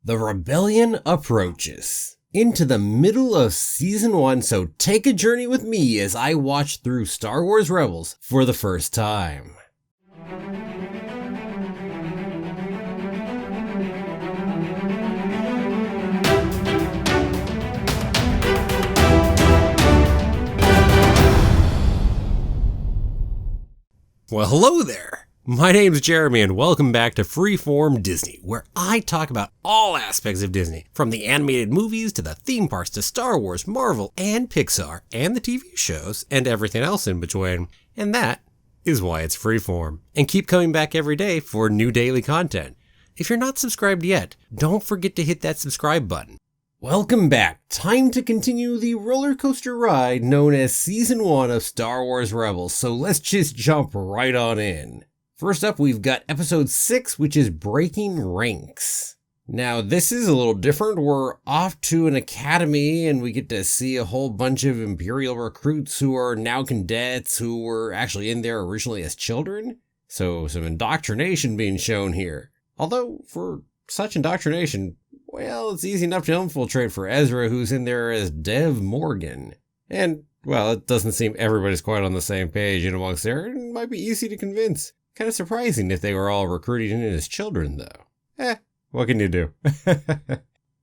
The rebellion approaches into the middle of season 1, so take a journey with me as I watch through Star Wars Rebels for the first time. Well, hello there. My name's Jeremy and welcome back to Freeform Disney, where I talk about all aspects of Disney, from the animated movies to the theme parks to Star Wars, Marvel, and Pixar, and the TV shows, and everything else in between. And that is why it's Freeform. And keep coming back every day for new daily content. If you're not subscribed yet, don't forget to hit that subscribe button. Welcome back. Time to continue the roller coaster ride known as Season 1 of Star Wars Rebels, so let's just jump right on in. First up, we've got episode 6, which is Breaking Ranks. Now, this is a little different. We're off to an academy and we get to see a whole bunch of Imperial recruits who are now cadets who were actually in there originally as children. So some indoctrination being shown here. Although, for such indoctrination, well, it's easy enough to infiltrate for Ezra, who's in there as Dev Morgan. And, well, it doesn't seem everybody's quite on the same page in amongst there. It might be easy to convince. Kind of surprising if they were all recruited in as children, though. What can you do?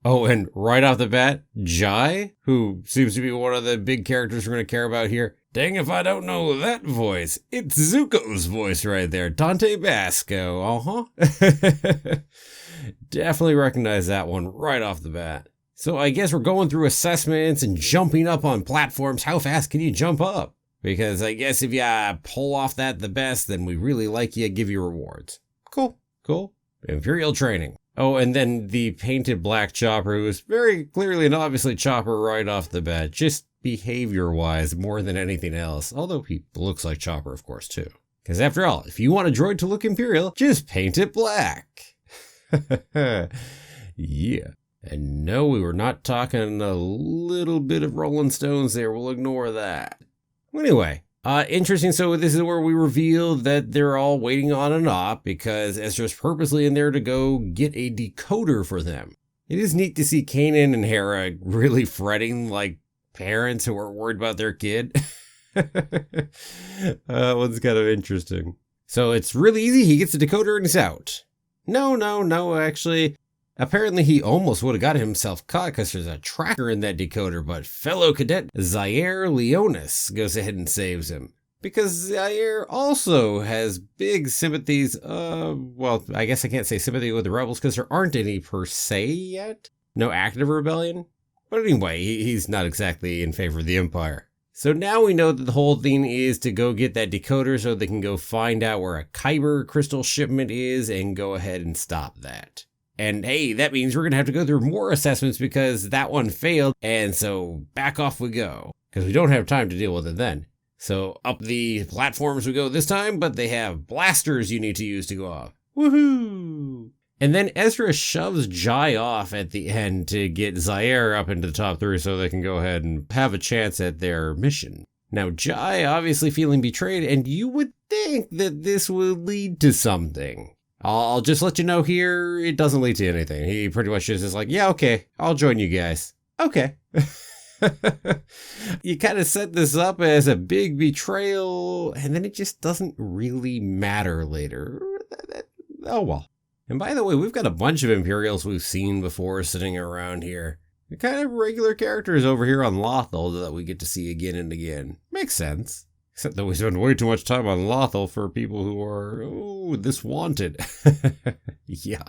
Oh, and right off the bat, Jai, who seems to be one of the big characters we're going to care about here. Dang if I don't know that voice. It's Zuko's voice right there. Dante Basco, Definitely recognize that one right off the bat. So I guess we're going through assessments and jumping up on platforms. How fast can you jump up? Because I guess if you pull off that the best, then we really like you, give you rewards. Cool. Imperial training. Oh, and then the painted black Chopper, who is very clearly and obviously Chopper right off the bat, just behavior-wise more than anything else. Although he looks like Chopper, of course, too. Because after all, if you want a droid to look Imperial, just paint it black. Yeah. And no, we were not talking a little bit of Rolling Stones there. We'll ignore that. Anyway, interesting. So this is where we reveal that they're all waiting on an op because Ezra's purposely in there to go get a decoder for them. It is neat to see Kanan and Hera really fretting like parents who are worried about their kid. One's kind of interesting. So it's really easy. He gets the decoder and he's out. No, actually. Apparently he almost would have got himself caught because there's a tracker in that decoder, but fellow cadet Zaire Leonis goes ahead and saves him. Because Zaire also has big sympathies, well, I guess I can't say sympathy with the rebels because there aren't any per se yet. No active rebellion. But anyway, he's not exactly in favor of the Empire. So now we know that the whole thing is to go get that decoder so they can go find out where a Kyber crystal shipment is and go ahead and stop that. And hey, that means we're going to have to go through more assessments because that one failed. And so back off we go because we don't have time to deal with it then. So up the platforms we go this time, but they have blasters you need to use to go off. Woohoo! And then Ezra shoves Jai off at the end to get Zaire up into the top 3 so they can go ahead and have a chance at their mission. Now Jai obviously feeling betrayed, and you would think that this would lead to something. I'll just let you know here, it doesn't lead to anything. He pretty much just is like, yeah, okay, I'll join you guys. Okay. You kind of set this up as a big betrayal, and then it just doesn't really matter later. Oh well. And by the way, we've got a bunch of Imperials we've seen before sitting around here. They're kind of regular characters over here on Lothal that we get to see again and again. Makes sense. Except that we spend way too much time on Lothal for people who are, this wanted. Yeah.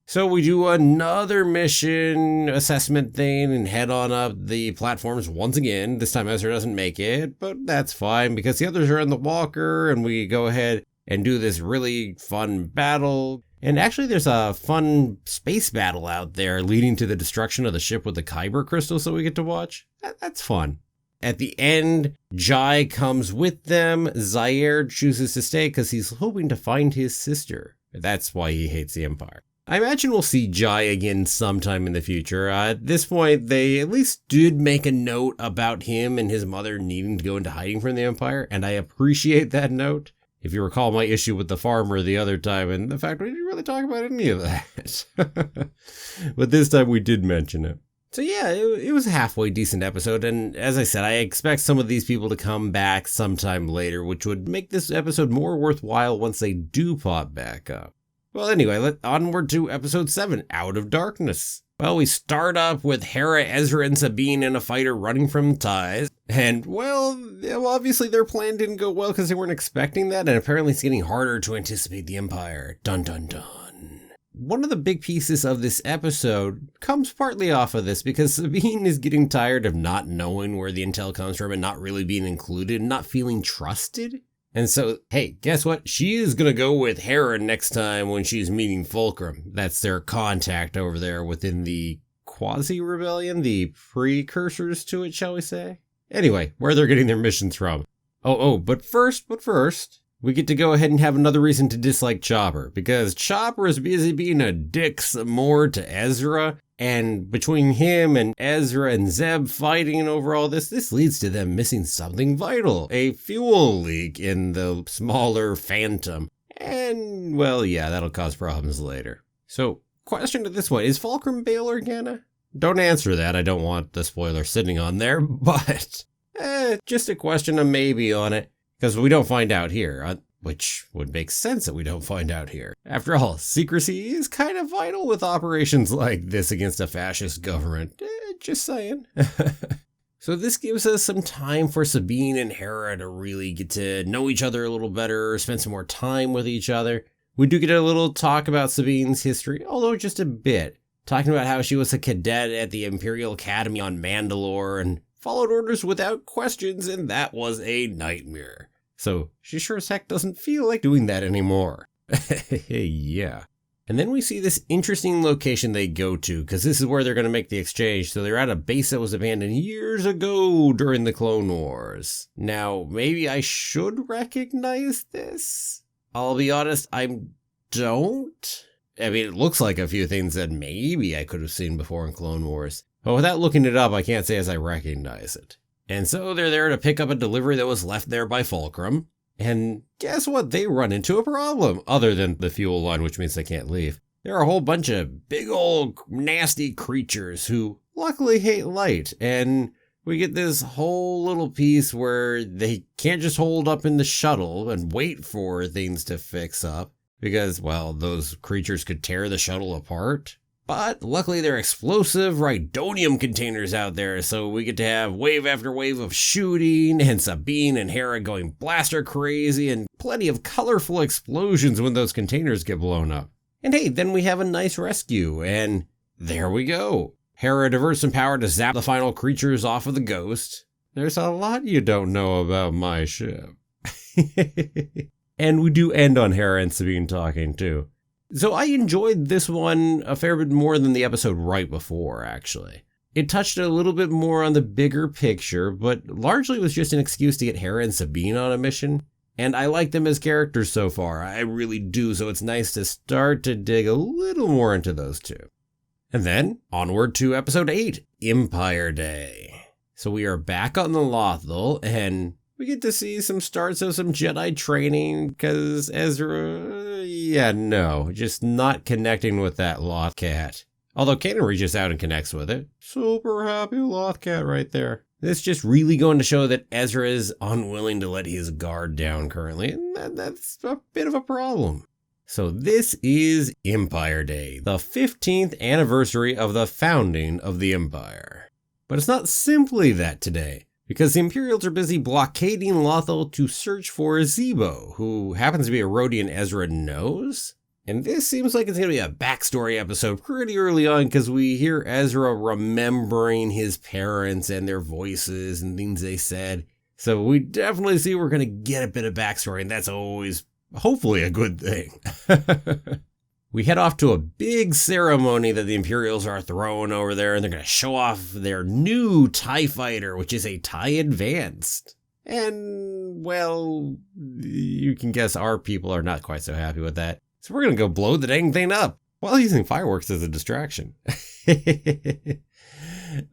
So we do another mission assessment thing and head on up the platforms once again. This time Ezra doesn't make it, but that's fine because the others are in the walker and we go ahead and do this really fun battle. And actually there's a fun space battle out there leading to the destruction of the ship with the Kyber crystal so we get to watch. That's fun. At the end, Jai comes with them. Zaire chooses to stay because he's hoping to find his sister. That's why he hates the Empire. I imagine we'll see Jai again sometime in the future. At this point, they at least did make a note about him and his mother needing to go into hiding from the Empire, and I appreciate that note. If you recall my issue with the farmer the other time, and the fact we didn't really talk about any of that. But this time we did mention it. So yeah, it was a halfway decent episode, and as I said, I expect some of these people to come back sometime later, which would make this episode more worthwhile once they do pop back up. Well, anyway, onward to episode 7, Out of Darkness. Well, we start up with Hera, Ezra, and Sabine in a fighter running from ties. And, well, obviously their plan didn't go well because they weren't expecting that, and apparently it's getting harder to anticipate the Empire. Dun dun dun. One of the big pieces of this episode comes partly off of this because Sabine is getting tired of not knowing where the intel comes from and not really being included and not feeling trusted. And so, hey, guess what? She is going to go with Hera next time when she's meeting Fulcrum. That's their contact over there within the quasi-rebellion, the precursors to it, shall we say? Anyway, where they're getting their missions from. But first, we get to go ahead and have another reason to dislike Chopper, because Chopper is busy being a dick some more to Ezra. And between him and Ezra and Zeb fighting over all this leads to them missing something vital, a fuel leak in the smaller Phantom. And, well, yeah, that'll cause problems later. So, question to this one, is Fulcrum Bail Organa? Don't answer that, I don't want the spoiler sitting on there, but just a question of maybe on it, because we don't find out here. Which would make sense that we don't find out here. After all, secrecy is kind of vital with operations like this against a fascist government. Just saying. So this gives us some time for Sabine and Hera to really get to know each other a little better, spend some more time with each other. We do get a little talk about Sabine's history, although just a bit. Talking about how she was a cadet at the Imperial Academy on Mandalore and followed orders without questions, and that was a nightmare. So she sure as heck doesn't feel like doing that anymore. Yeah. And then we see this interesting location they go to, because this is where they're going to make the exchange. So they're at a base that was abandoned years ago during the Clone Wars. Now, maybe I should recognize this? I'll be honest, I don't. I mean, it looks like a few things that maybe I could have seen before in Clone Wars. But without looking it up, I can't say as I recognize it. And so they're there to pick up a delivery that was left there by Fulcrum. And guess what? They run into a problem, other than the fuel line, which means they can't leave. There are a whole bunch of big old nasty creatures who luckily hate light. And we get this whole little piece where they can't just hold up in the shuttle and wait for things to fix up. Because, well, those creatures could tear the shuttle apart. But luckily there are explosive rhydonium containers out there, so we get to have wave after wave of shooting, and Sabine and Hera going blaster crazy, and plenty of colorful explosions when those containers get blown up. And hey, then we have a nice rescue, and there we go. Hera diverts some power to zap the final creatures off of the Ghost. There's a lot you don't know about my ship. And we do end on Hera and Sabine talking too. So I enjoyed this one a fair bit more than the episode right before, actually. It touched a little bit more on the bigger picture, but largely was just an excuse to get Hera and Sabine on a mission. And I like them as characters so far, I really do, so it's nice to start to dig a little more into those two. And then, onward to episode 8, Empire Day. So we are back on the Lothal, and we get to see some starts of some Jedi training, because Ezra, just not connecting with that Lothcat. Although Kanan reaches out and connects with it. Super happy Lothcat right there. This just really going to show that Ezra is unwilling to let his guard down currently, and that's a bit of a problem. So this is Empire Day, the 15th anniversary of the founding of the Empire. But it's not simply that today, because the Imperials are busy blockading Lothal to search for Zebo, who happens to be a Rodian Ezra knows. And this seems like it's going to be a backstory episode pretty early on, because we hear Ezra remembering his parents and their voices and things they said. So we definitely see we're going to get a bit of backstory, and that's always, hopefully, a good thing. We head off to a big ceremony that the Imperials are throwing over there, and they're going to show off their new TIE fighter, which is a TIE Advanced. And, well, you can guess our people are not quite so happy with that. So we're going to go blow the dang thing up while using fireworks as a distraction.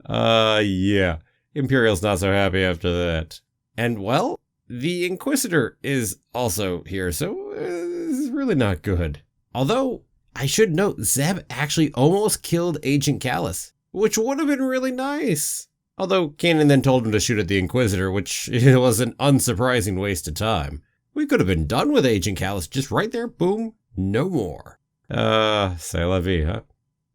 Yeah. Imperial's not so happy after that. And, well, the Inquisitor is also here, so this is really not good. Although, I should note, Zeb actually almost killed Agent Callus, which would have been really nice. Although Kanan then told him to shoot at the Inquisitor, which was an unsurprising waste of time. We could have been done with Agent Callus just right there, boom, no more. C'est la vie, huh?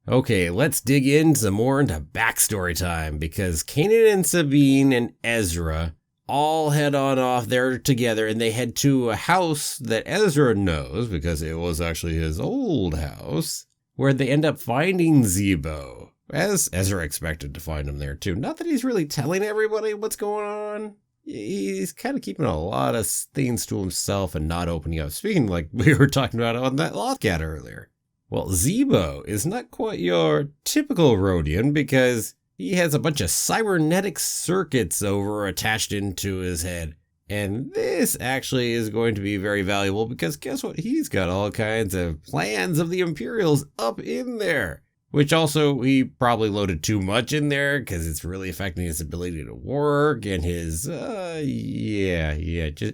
Okay, let's dig in some more into backstory time, because Kanan and Sabine and Ezra all head on off there together, and they head to a house that Ezra knows, because it was actually his old house, where they end up finding Zebo, as Ezra expected to find him there too. Not that he's really telling everybody what's going on. He's kind of keeping a lot of things to himself and not opening up. Speaking like we were talking about on that Lothcat earlier. Well, Zebo is not quite your typical Rhodian, because he has a bunch of cybernetic circuits attached into his head. And this actually is going to be very valuable, because guess what? He's got all kinds of plans of the Imperials up in there. Which also, he probably loaded too much in there, because it's really affecting his ability to work and his,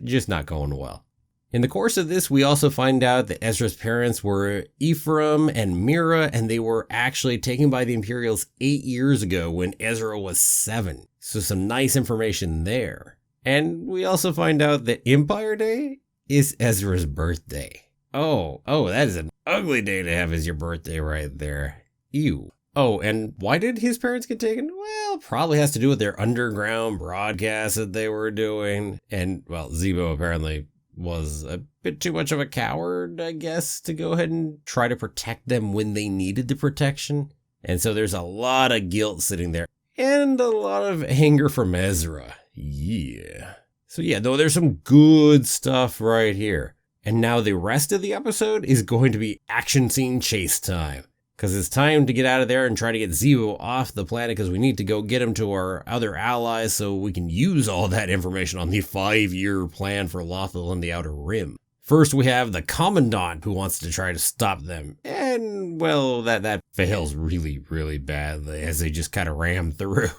just not going well. In the course of this, we also find out that Ezra's parents were Ephraim and Mira, and they were actually taken by the Imperials 8 years ago when Ezra was 7. So some nice information there. And we also find out that Empire Day is Ezra's birthday. Oh, that is an ugly day to have as your birthday right there. Ew. Oh, and why did his parents get taken? Well, probably has to do with their underground broadcast that they were doing. And, well, Zebo apparently was a bit too much of a coward, I guess, to go ahead and try to protect them when they needed the protection. And so there's a lot of guilt sitting there and a lot of anger from Ezra. Yeah. So yeah, though there's some good stuff right here. And now the rest of the episode is going to be action scene chase time. Because it's time to get out of there and try to get Zebo off the planet, because we need to go get him to our other allies so we can use all that information on the 5-year plan for Lothal and the Outer Rim. First, we have the Commandant, who wants to try to stop them. And, well, that fails really, really badly, as they just kind of ram through.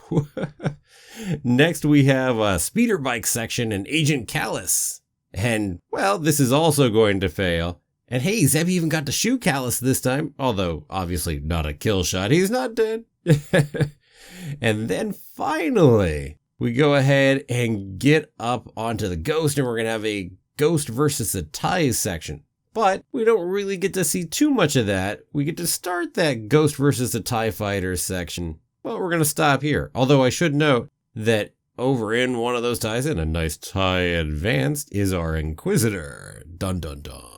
Next, we have a speeder bike section and Agent Callus. And, well, this is also going to fail. And hey, Zeb even got to shoot Callus this time, although obviously not a kill shot. He's not dead. And then finally, we go ahead and get up onto the Ghost, and we're going to have a Ghost versus the TIEs section. But we don't really get to see too much of that. We get to start that Ghost versus the TIE Fighters section. Well, we're going to stop here. Although I should note that over in one of those TIEs, in a nice TIE Advanced, is our Inquisitor. Dun dun dun.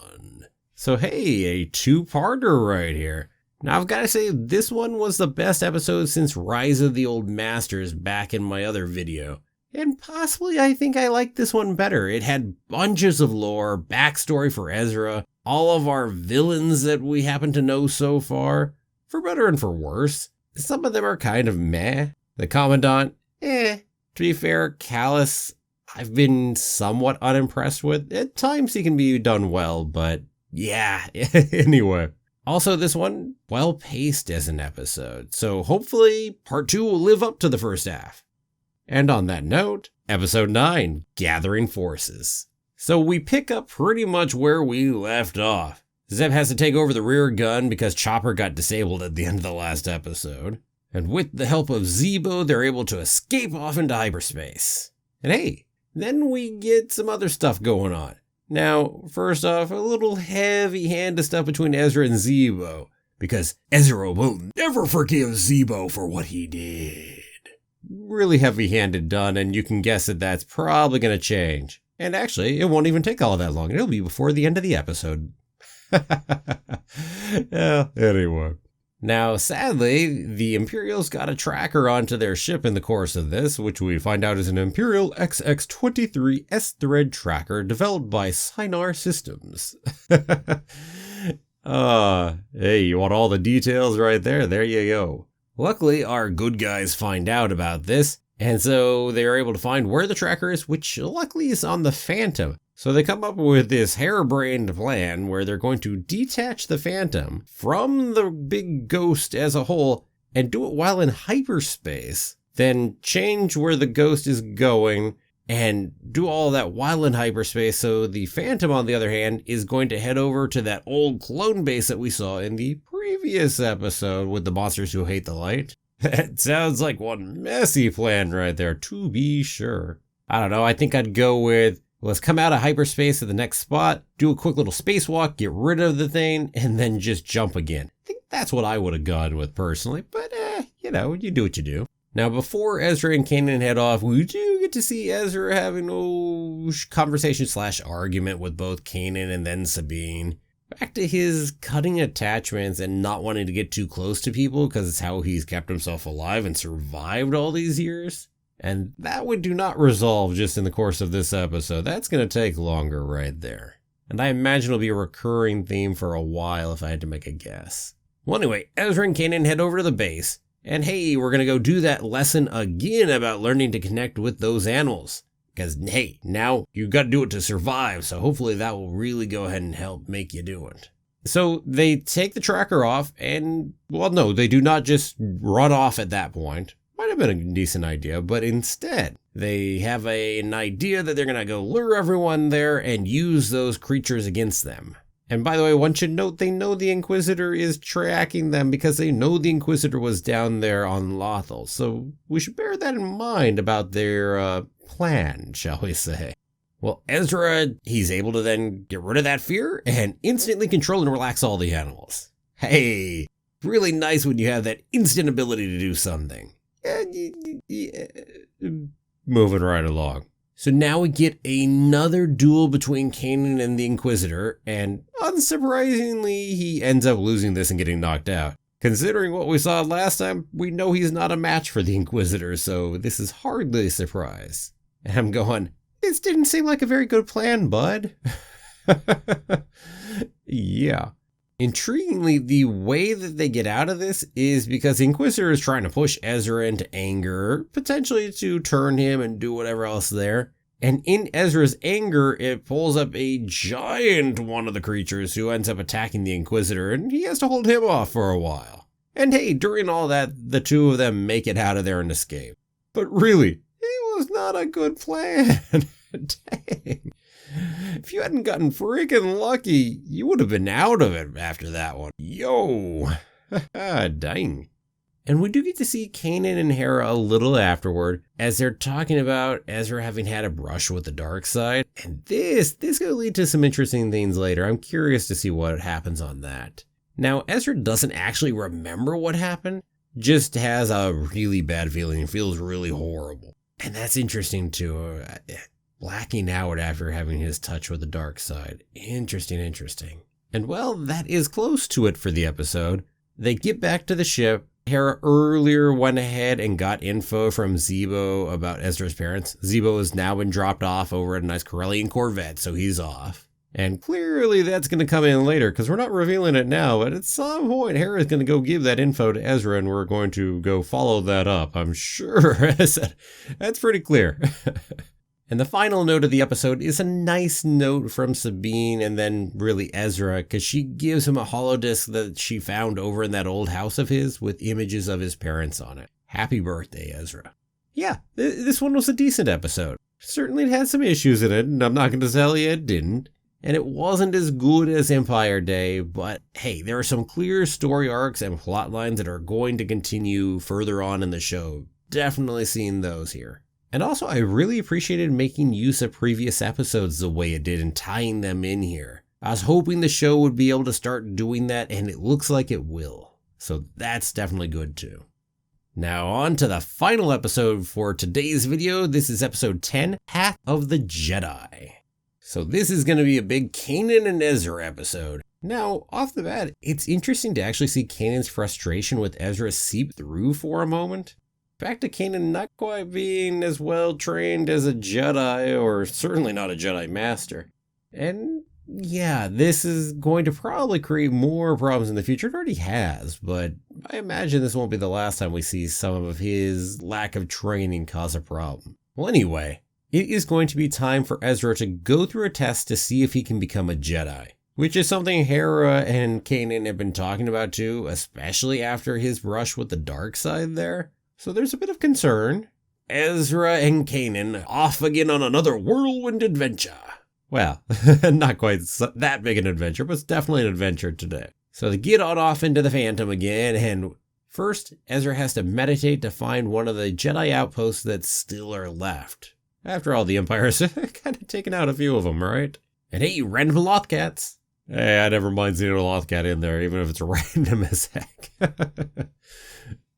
So hey, a 2-parter right here. Now I've got to say, this one was the best episode since Rise of the Old Masters back in my other video. And possibly I think I liked this one better. It had bunches of lore, backstory for Ezra, all of our villains that we happen to know so far, for better and for worse. Some of them are kind of meh. The Commandant, To be fair, Callus, I've been somewhat unimpressed with. At times he can be done well, but yeah, anyway. Also, this one, well-paced as an episode, so hopefully part 2 will live up to the first half. And on that note, episode 9, Gathering Forces. So we pick up pretty much where we left off. Zeb has to take over the rear gun because Chopper got disabled at the end of the last episode. And with the help of Zebo, they're able to escape off into hyperspace. And hey, then we get some other stuff going on. Now, first off, a little heavy-handed stuff between Ezra and Zebo, because Ezra will never forgive Zebo for what he did. Really heavy-handed done, and you can guess that that's probably going to change. And actually, it won't even take all that long. It'll be before the end of the episode. Anyway. Now, sadly, the Imperials got a tracker onto their ship in the course of this, which we find out is an Imperial XX-23 S-Thread tracker developed by Sinar Systems. Hey, you want all the details right there? There you go. Luckily, our good guys find out about this, and so they're able to find where the tracker is, which luckily is on the Phantom. So they come up with this harebrained plan where they're going to detach the Phantom from the big Ghost as a whole and do it while in hyperspace, then change where the Ghost is going, and do all that while in hyperspace. So the Phantom, on the other hand, is going to head over to that old clone base that we saw in the previous episode with the monsters who hate the light. That sounds like one messy plan right there, to be sure. I don't know, I think I'd go with, let's come out of hyperspace to the next spot, do a quick little spacewalk, get rid of the thing, and then just jump again. I think that's what I would have gone with personally, but you do what you do. Now, before Ezra and Kanan head off, we do get to see Ezra having a conversation/argument with both Kanan and then Sabine. Back to his cutting attachments and not wanting to get too close to people because it's how he's kept himself alive and survived all these years. And that would do not resolve just in the course of this episode. That's going to take longer right there. And I imagine it'll be a recurring theme for a while if I had to make a guess. Well, anyway, Ezra and Kanan head over to the base. And hey, we're going to go do that lesson again about learning to connect with those animals. Because, hey, now you've got to do it to survive, so hopefully that will really go ahead and help make you do it. So they take the tracker off and, well, no, they do not just run off at that point. Might have been a decent idea, but instead, they have an idea that they're going to go lure everyone there and use those creatures against them. And by the way, one should note they know the Inquisitor is tracking them because they know the Inquisitor was down there on Lothal. So we should bear that in mind about their plan, shall we say. Well, Ezra, he's able to then get rid of that fear and instantly control and relax all the animals. Hey, really nice when you have that instant ability to do something. Moving right along. So now we get another duel between Kanan and the Inquisitor, and unsurprisingly, he ends up losing this and getting knocked out. Considering what we saw last time, we know he's not a match for the Inquisitor, so this is hardly a surprise. And I'm going, this didn't seem like a very good plan, bud. Yeah. Intriguingly, the way that they get out of this is because the Inquisitor is trying to push Ezra into anger, potentially to turn him and do whatever else there. And in Ezra's anger, it pulls up a giant one of the creatures who ends up attacking the Inquisitor, and he has to hold him off for a while. And hey, during all that, the two of them make it out of there and escape. But really, it was not a good plan. Dang. If you hadn't gotten freaking lucky, you would have been out of it after that one. Yo. Dang. And we do get to see Kanan and Hera a little afterward as they're talking about Ezra having had a brush with the dark side. And this could lead to some interesting things later. I'm curious to see what happens on that. Now, Ezra doesn't actually remember what happened, just has a really bad feeling and feels really horrible. And that's interesting too. Blacking out after having his touch with the dark side. Interesting. And well, that is close to it for the episode. They get back to the ship. Hera earlier went ahead and got info from Zebo about Ezra's parents. Zebo has now been dropped off over at a nice Corellian Corvette, so he's off. And clearly that's going to come in later because we're not revealing it now, but at some point Hera's going to go give that info to Ezra and we're going to go follow that up, I'm sure. That's pretty clear. And the final note of the episode is a nice note from Sabine and then really Ezra, because she gives him a holodisc that she found over in that old house of his with images of his parents on it. Happy birthday, Ezra. Yeah, this one was a decent episode. Certainly it had some issues in it, and I'm not going to tell you it didn't. And it wasn't as good as Empire Day, but hey, there are some clear story arcs and plot lines that are going to continue further on in the show. Definitely seeing those here. And also, I really appreciated making use of previous episodes the way it did and tying them in here. I was hoping the show would be able to start doing that, and it looks like it will. So that's definitely good too. Now on to the final episode for today's video. This is episode 10, Path of the Jedi. So this is going to be a big Kanan and Ezra episode. Now, off the bat, it's interesting to actually see Kanan's frustration with Ezra seep through for a moment. Back to Kanan not quite being as well trained as a Jedi, or certainly not a Jedi Master. And yeah, this is going to probably create more problems in the future. It already has, but I imagine this won't be the last time we see some of his lack of training cause a problem. Well, anyway, it is going to be time for Ezra to go through a test to see if he can become a Jedi, which is something Hera and Kanan have been talking about too, especially after his brush with the dark side there. So there's a bit of concern, Ezra and Kanan off again on another whirlwind adventure. Well, not quite that big an adventure, but it's definitely an adventure today. So they get on off into the Phantom again, and first, Ezra has to meditate to find one of the Jedi outposts that still are left. After all, the Empire's kind of taken out a few of them, right? And hey, random Lothcats. Hey, I never mind seeing a Lothcat in there, even if it's random as heck.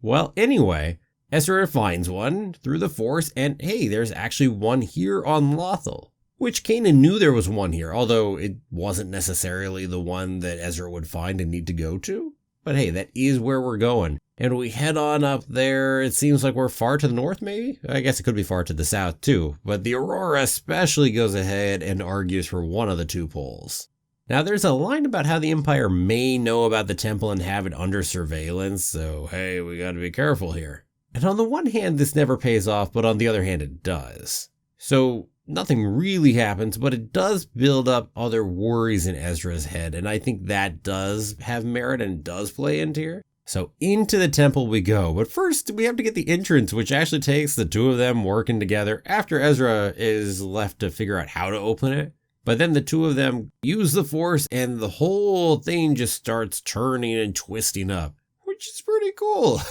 Well, anyway, Ezra finds one through the Force, and hey, there's actually one here on Lothal. Which Kanan knew there was one here, although it wasn't necessarily the one that Ezra would find and need to go to. But hey, that is where we're going. And we head on up there. It seems like we're far to the north, maybe? I guess it could be far to the south, too. But the Aurora especially goes ahead and argues for one of the two poles. Now, there's a line about how the Empire may know about the temple and have it under surveillance, so hey, we gotta be careful here. And on the one hand, this never pays off, but on the other hand, it does. So nothing really happens, but it does build up other worries in Ezra's head, and I think that does have merit and does play into here. So into the temple we go, but first we have to get the entrance, which actually takes the two of them working together after Ezra is left to figure out how to open it. But then the two of them use the Force and the whole thing just starts turning and twisting up, which is pretty cool.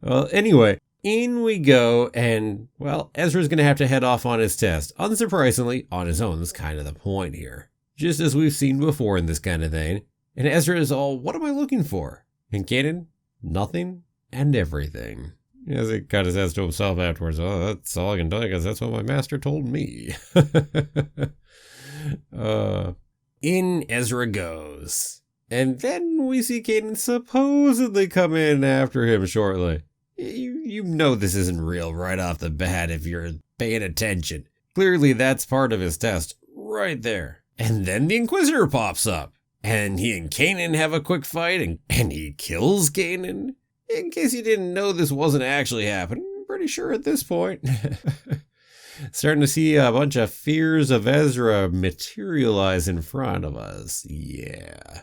Well, anyway, in we go, and, well, Ezra's going to have to head off on his test. Unsurprisingly, on his own. That's kind of the point here. Just as we've seen before in this kind of thing. And Ezra is all, what am I looking for? And Kanan, nothing and everything. As he kind of says to himself afterwards, oh, that's all I can tell you because that's what my master told me. In Ezra goes. And then we see Kanan supposedly come in after him shortly. You know this isn't real right off the bat if you're paying attention. Clearly that's part of his test right there. And then the Inquisitor pops up. And he and Kanan have a quick fight and he kills Kanan. In case you didn't know this wasn't actually happening, I'm pretty sure at this point. Starting to see a bunch of fears of Ezra materialize in front of us. Yeah.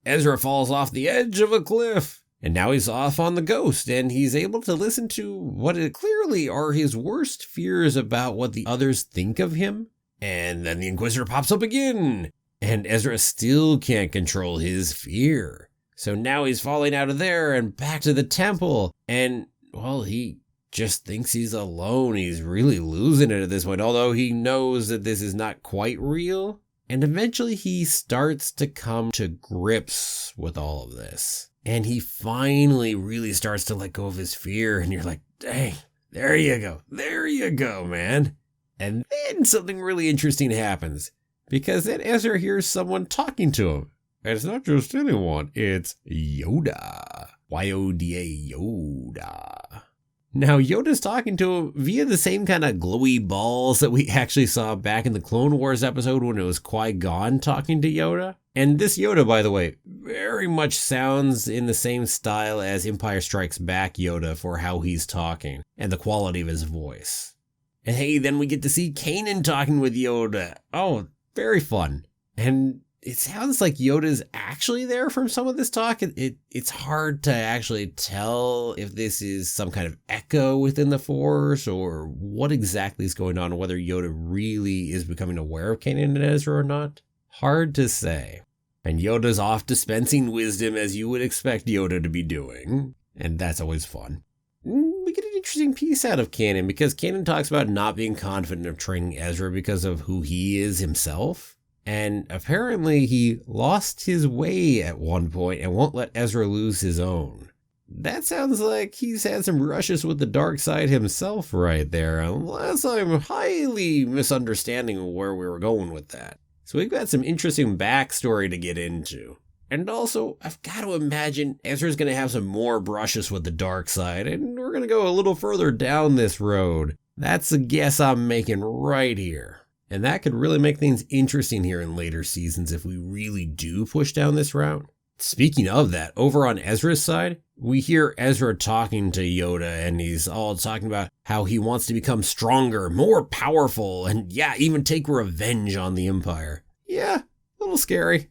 Ezra falls off the edge of a cliff. And now he's off on the Ghost, and he's able to listen to what clearly are his worst fears about what the others think of him. And then the Inquisitor pops up again, and Ezra still can't control his fear. So now he's falling out of there and back to the temple, and, well, he just thinks he's alone. He's really losing it at this point, although he knows that this is not quite real. And eventually he starts to come to grips with all of this. And he finally really starts to let go of his fear. And you're like, dang, there you go. There you go, man. And then something really interesting happens. Because then Ezra hears someone talking to him. And it's not just anyone. It's Yoda. Y-O-D-A, Yoda. Now, Yoda's talking to him via the same kind of glowy balls that we actually saw back in the Clone Wars episode when it was Qui-Gon talking to Yoda. And this Yoda, by the way, very much sounds in the same style as Empire Strikes Back Yoda for how he's talking and the quality of his voice. And hey, then we get to see Kanan talking with Yoda. Oh, very fun. And it sounds like Yoda's actually there from some of this talk. It's hard to actually tell if this is some kind of echo within the Force or what exactly is going on, or whether Yoda really is becoming aware of Kanan and Ezra or not. Hard to say. And Yoda's off dispensing wisdom as you would expect Yoda to be doing. And that's always fun. We get an interesting piece out of Kanan because Kanan talks about not being confident of training Ezra because of who he is himself. And apparently he lost his way at one point and won't let Ezra lose his own. That sounds like he's had some brushes with the dark side himself right there, unless I'm highly misunderstanding where we were going with that. So we've got some interesting backstory to get into. And also, I've got to imagine Ezra's going to have some more brushes with the dark side, and we're going to go a little further down this road. That's a guess I'm making right here. And that could really make things interesting here in later seasons if we really do push down this route. Speaking of that, over on Ezra's side, we hear Ezra talking to Yoda, and he's all talking about how he wants to become stronger, more powerful, and yeah, even take revenge on the Empire. Yeah, a little scary.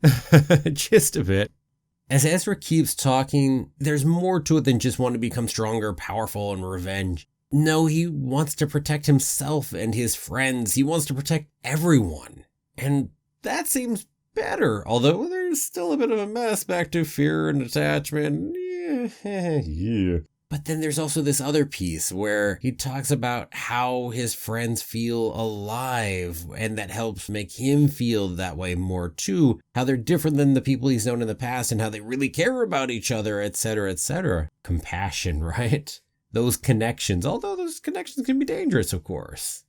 Just a bit. As Ezra keeps talking, there's more to it than just wanting to become stronger, powerful, and revenge. No, he wants to protect himself and his friends. He wants to protect everyone. And that seems better, although there's still a bit of a mess back to fear and attachment. Yeah. But then there's also this other piece where he talks about how his friends feel alive, and that helps make him feel that way more too. How they're different than the people he's known in the past and how they really care about each other, etc., etc. Compassion, right? Those connections, although those connections can be dangerous, of course.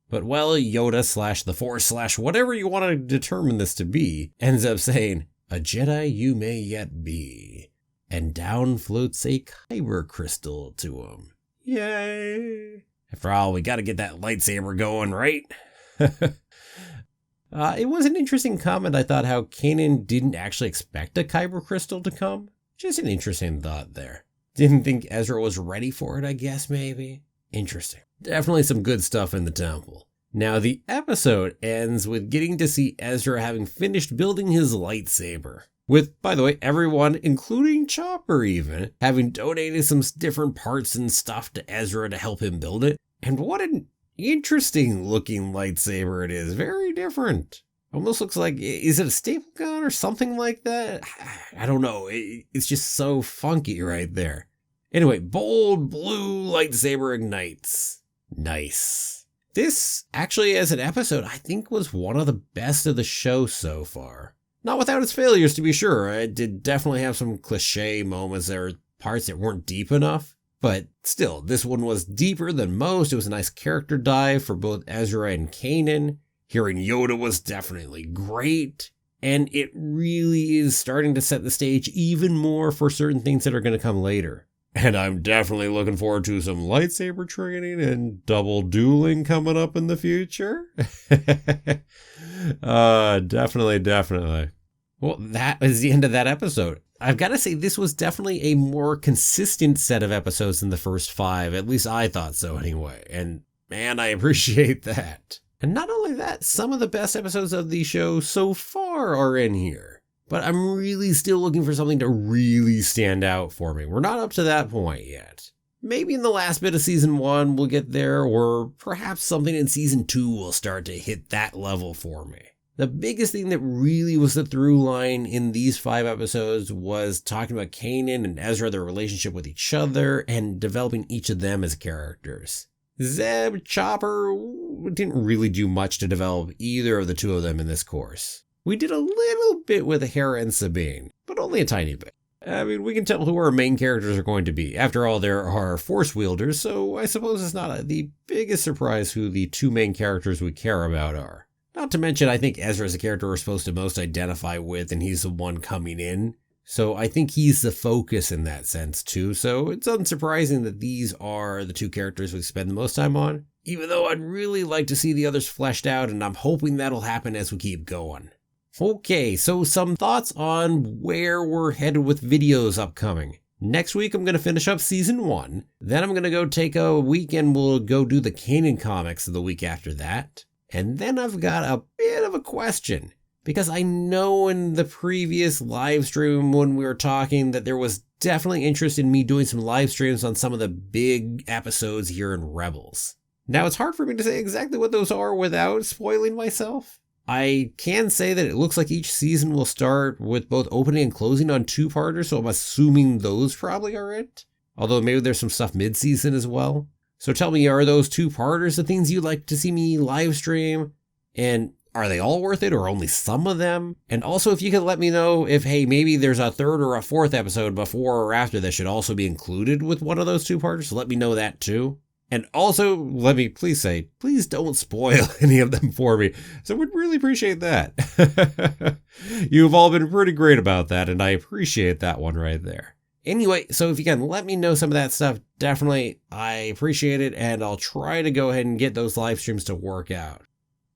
But well, Yoda / the Force / whatever you want to determine this to be, ends up saying, "A Jedi you may yet be." And down floats a kyber crystal to him. Yay! After all, we gotta get that lightsaber going, right? It was an interesting comment, I thought, how Kanan didn't actually expect a kyber crystal to come. Just an interesting thought there. Didn't think Ezra was ready for it, I guess, maybe. Interesting. Definitely some good stuff in the temple. Now, the episode ends with getting to see Ezra having finished building his lightsaber. With, by the way, everyone, including Chopper even, having donated some different parts and stuff to Ezra to help him build it. And what an interesting looking lightsaber it is. Very different. Almost looks like, is it a staple gun or something like that? I don't know. It's just so funky right there. Anyway, bold blue lightsaber ignites. Nice. This, actually, as an episode, I think was one of the best of the show so far. Not without its failures, to be sure. It did definitely have some cliche moments. There were parts that weren't deep enough. But still, this one was deeper than most. It was a nice character dive for both Ezra and Kanan. Hearing Yoda was definitely great. And it really is starting to set the stage even more for certain things that are going to come later. And I'm definitely looking forward to some lightsaber training and double dueling coming up in the future. Definitely. Well, that is the end of that episode. I've got to say, this was definitely a more consistent set of episodes than the first 5. At least I thought so anyway. And man, I appreciate that. And not only that, some of the best episodes of the show so far are in here. But I'm really still looking for something to really stand out for me. We're not up to that point yet. Maybe in the last bit of season 1 we'll get there, or perhaps something in season 2 will start to hit that level for me. The biggest thing that really was the through line in these 5 episodes was talking about Kanan and Ezra, their relationship with each other, and developing each of them as characters. Zeb, Chopper, didn't really do much to develop either of the two of them in this course. We did a little bit with Hera and Sabine, but only a tiny bit. I mean, we can tell who our main characters are going to be. After all, there are Force wielders, so I suppose it's not the biggest surprise who the 2 main characters we care about are. Not to mention, I think Ezra is the character we're supposed to most identify with, and he's the one coming in. So I think he's the focus in that sense too, so it's unsurprising that these are the 2 characters we spend the most time on. Even though I'd really like to see the others fleshed out, and I'm hoping that'll happen as we keep going. Okay, so some thoughts on where we're headed with videos upcoming. Next week, I'm going to finish up season 1. Then I'm going to go take a week and we'll go do the Kanan comics the week after that. And then I've got a bit of a question. Because I know in the previous live stream when we were talking that there was definitely interest in me doing some live streams on some of the big episodes here in Rebels. Now, it's hard for me to say exactly what those are without spoiling myself. I can say that it looks like each season will start with both opening and closing on 2-parters, so I'm assuming those probably are it. Although maybe there's some stuff mid-season as well. So tell me, are those 2-parters the things you'd like to see me live stream? And are they all worth it or only some of them? And also if you could let me know if, hey, maybe there's a 3rd or a 4th episode before or after that should also be included with one of those 2-parters, so let me know that too. And also, let me please say, please don't spoil any of them for me. So I would really appreciate that. You've all been pretty great about that, and I appreciate that one right there. Anyway, so if you can let me know some of that stuff, definitely, I appreciate it, and I'll try to go ahead and get those live streams to work out.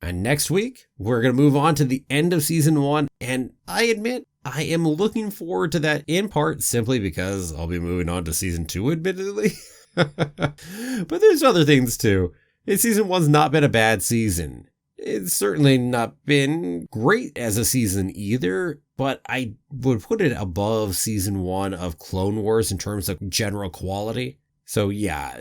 And next week, we're going to move on to the end of season 1, and I admit, I am looking forward to that in part simply because I'll be moving on to season 2, admittedly. But there's other things too. Season 1's not been a bad season. It's certainly not been great as a season either, but I would put it above season 1 of Clone Wars in terms of general quality. So yeah,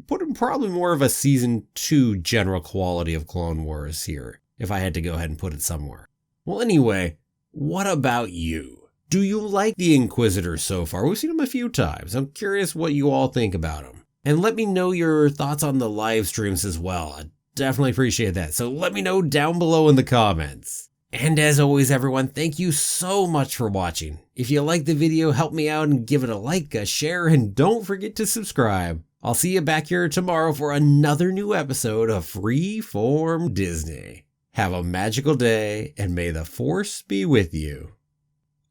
putting probably more of a season 2 general quality of Clone Wars here, if I had to go ahead and put it somewhere. Well, anyway, what about you? Do you like the Inquisitor so far? We've seen him a few times. I'm curious what you all think about him. And let me know your thoughts on the live streams as well. I'd definitely appreciate that. So let me know down below in the comments. And as always, everyone, thank you so much for watching. If you liked the video, help me out and give it a like, a share, and don't forget to subscribe. I'll see you back here tomorrow for another new episode of Freeform Disney. Have a magical day, and may the Force be with you.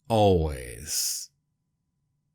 Always.